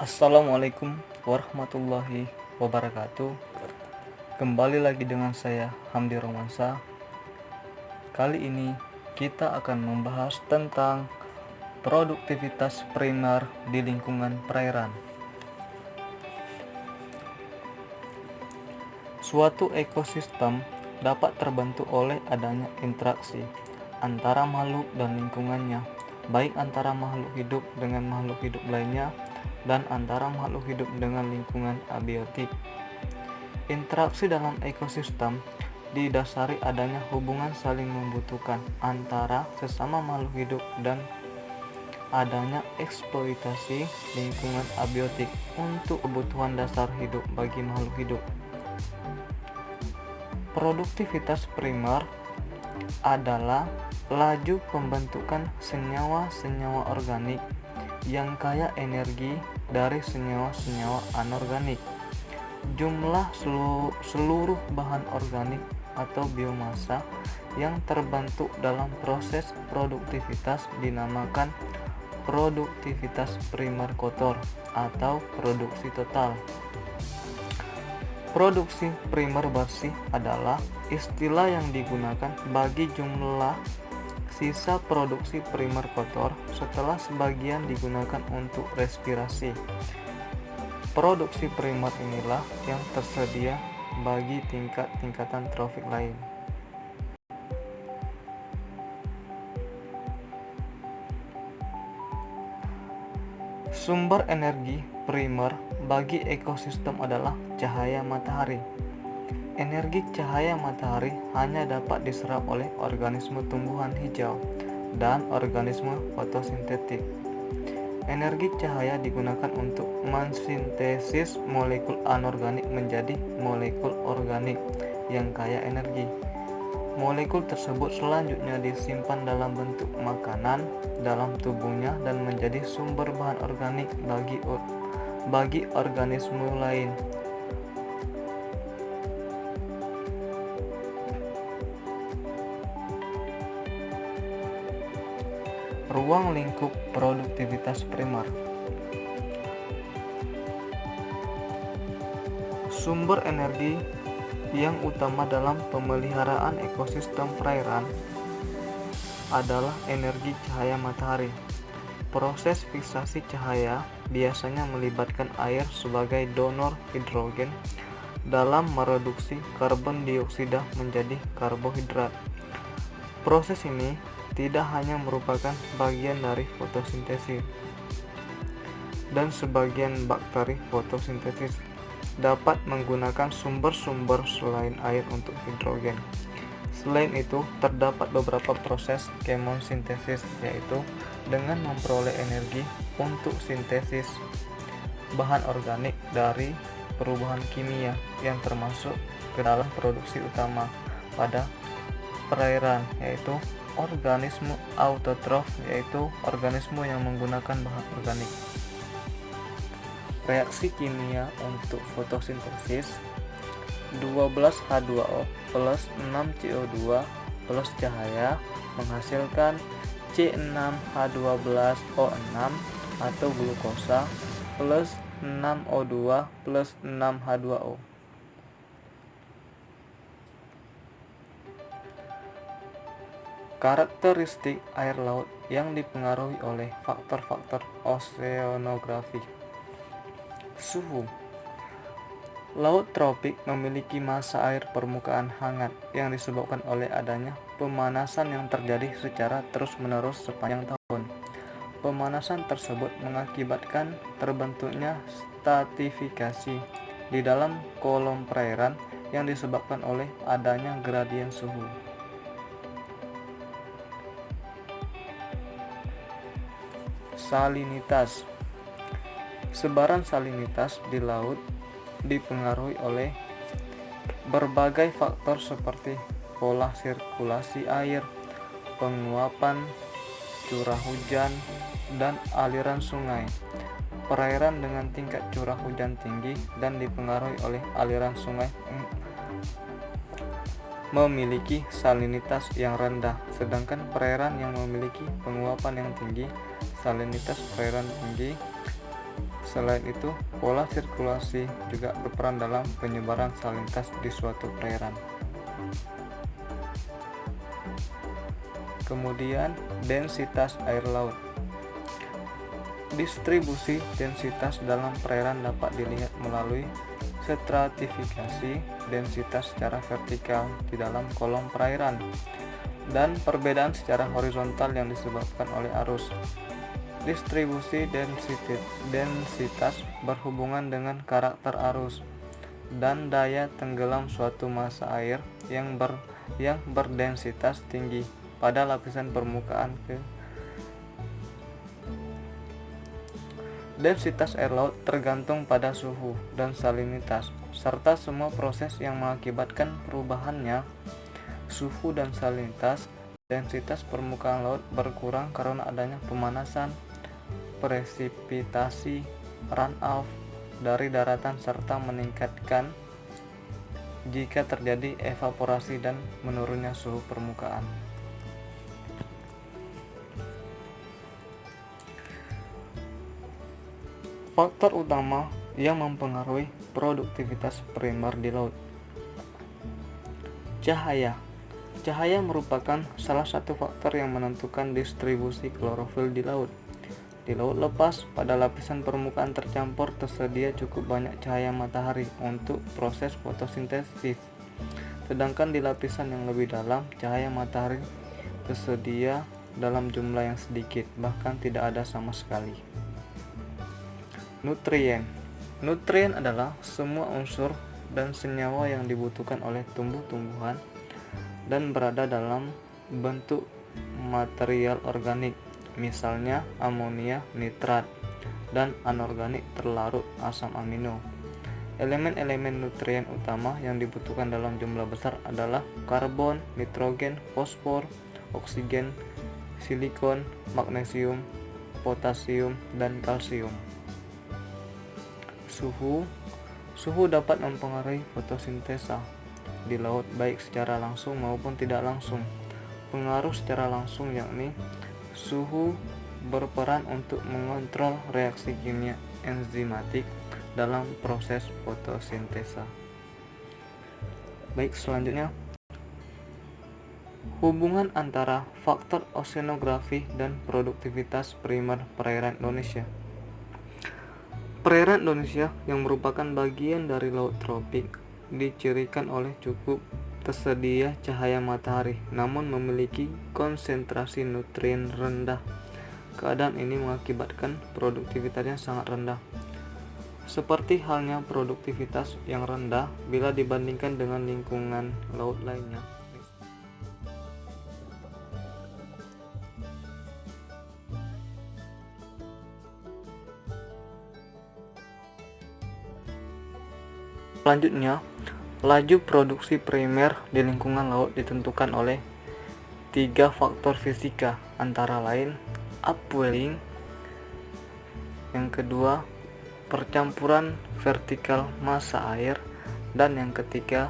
Assalamualaikum warahmatullahi wabarakatuh. Kembali lagi dengan saya Hamdi Romansa. Kali ini kita akan membahas tentang produktivitas primer di lingkungan perairan. Suatu ekosistem dapat terbentuk oleh adanya interaksi antara makhluk dan lingkungannya, baik antara makhluk hidup dengan makhluk hidup lainnya dan antara makhluk hidup dengan lingkungan abiotik. Interaksi dalam ekosistem didasari adanya hubungan saling membutuhkan antara sesama makhluk hidup dan adanya eksploitasi lingkungan abiotik untuk kebutuhan dasar hidup bagi makhluk hidup. Produktivitas primer adalah laju pembentukan senyawa-senyawa organik yang kaya energi dari senyawa-senyawa anorganik. Jumlah seluruh bahan organik atau biomasa yang terbentuk dalam proses produktivitas dinamakan produktivitas primer kotor atau produksi total. Produksi primer bersih adalah istilah yang digunakan bagi jumlah sisa produksi primer kotor setelah sebagian digunakan untuk respirasi. Produksi primer inilah yang tersedia bagi tingkatan trofik lain. Sumber energi primer bagi ekosistem adalah cahaya matahari. Energi cahaya matahari hanya dapat diserap oleh organisme tumbuhan hijau dan organisme fotosintetik. Energi cahaya digunakan untuk mensintesis molekul anorganik menjadi molekul organik yang kaya energi. Molekul tersebut selanjutnya disimpan dalam bentuk makanan dalam tubuhnya dan menjadi sumber bahan organik bagi organisme lain. Ruang lingkup produktivitas primer. Sumber energi yang utama dalam pemeliharaan ekosistem perairan adalah energi cahaya matahari. Proses fiksasi cahaya biasanya melibatkan air sebagai donor hidrogen dalam mereduksi karbon dioksida menjadi karbohidrat. Proses ini tidak hanya merupakan bagian dari fotosintesis, dan sebagian bakteri fotosintesis dapat menggunakan sumber-sumber selain air untuk hidrogen. Selain itu, terdapat beberapa proses kemosintesis, yaitu dengan memperoleh energi untuk sintesis bahan organik dari perubahan kimia yang termasuk ke dalam produksi utama pada perairan, yaitu organisme autotrof, yaitu organisme yang menggunakan bahan organik. Reaksi kimia untuk fotosintesis 12H2O plus 6CO2 plus cahaya menghasilkan C6H12O6 atau glukosa plus 6O2 plus 6H2O. Karakteristik air laut yang dipengaruhi oleh faktor-faktor oseanografi. Suhu. Laut tropik memiliki massa air permukaan hangat yang disebabkan oleh adanya pemanasan yang terjadi secara terus-menerus sepanjang tahun. Pemanasan tersebut mengakibatkan terbentuknya stratifikasi di dalam kolom perairan yang disebabkan oleh adanya gradien suhu. Salinitas. Sebaran salinitas di laut dipengaruhi oleh berbagai faktor seperti pola sirkulasi air, penguapan curah hujan, dan aliran sungai. Perairan dengan tingkat curah hujan tinggi dan dipengaruhi oleh aliran sungai memiliki salinitas yang rendah, sedangkan perairan yang memiliki penguapan yang tinggi, salinitas perairan tinggi, Selain itu, pola sirkulasi juga berperan dalam penyebaran salinitas di suatu perairan. Kemudian, densitas air laut. Distribusi densitas dalam perairan dapat dilihat melalui stratifikasi densitas secara vertikal di dalam kolom perairan dan perbedaan secara horizontal yang disebabkan oleh arus. Distribusi densitas berhubungan dengan karakter arus dan daya tenggelam suatu massa air yang berdensitas tinggi pada lapisan permukaan Densitas air laut tergantung pada suhu dan salinitas, serta semua proses yang mengakibatkan perubahannya. Suhu dan salinitas, densitas permukaan laut berkurang karena adanya pemanasan, presipitasi, runoff dari daratan, serta meningkatkan jika terjadi evaporasi dan menurunnya suhu permukaan. Faktor utama yang mempengaruhi produktivitas primer di laut. Cahaya. Cahaya merupakan salah satu faktor yang menentukan distribusi klorofil di laut. Di laut lepas, pada lapisan permukaan tercampur tersedia cukup banyak cahaya matahari untuk proses fotosintesis. Sedangkan di lapisan yang lebih dalam, cahaya matahari tersedia dalam jumlah yang sedikit, bahkan tidak ada sama sekali. Nutrien. Nutrien adalah semua unsur dan senyawa yang dibutuhkan oleh tumbuh-tumbuhan dan berada dalam bentuk material organik, misalnya amonia, nitrat, dan anorganik terlarut asam amino. Elemen-elemen nutrien utama yang dibutuhkan dalam jumlah besar adalah karbon, nitrogen, fosfor, oksigen, silikon, magnesium, potasium, dan kalsium. Suhu dapat mempengaruhi fotosintesa di laut baik secara langsung maupun tidak langsung. Pengaruh secara langsung yakni suhu berperan untuk mengontrol reaksi kimia enzimatik dalam proses fotosintesa. Baik, selanjutnya hubungan antara faktor oseanografi dan produktivitas primer perairan Indonesia. Perairan Indonesia yang merupakan bagian dari laut tropik dicirikan oleh cukup tersedia cahaya matahari, namun memiliki konsentrasi nutrien rendah. Keadaan ini mengakibatkan produktivitasnya sangat rendah. Seperti halnya produktivitas yang rendah bila dibandingkan dengan lingkungan laut lainnya. Selanjutnya, laju produksi primer di lingkungan laut ditentukan oleh 3 faktor fisika, antara lain upwelling, yang kedua percampuran vertikal massa air, dan yang ketiga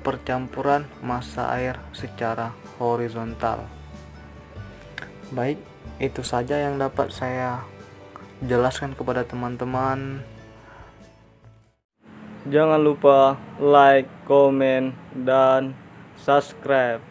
percampuran massa air secara horizontal. Baik, itu saja yang dapat saya jelaskan kepada teman-teman. Jangan lupa like, komen, dan subscribe.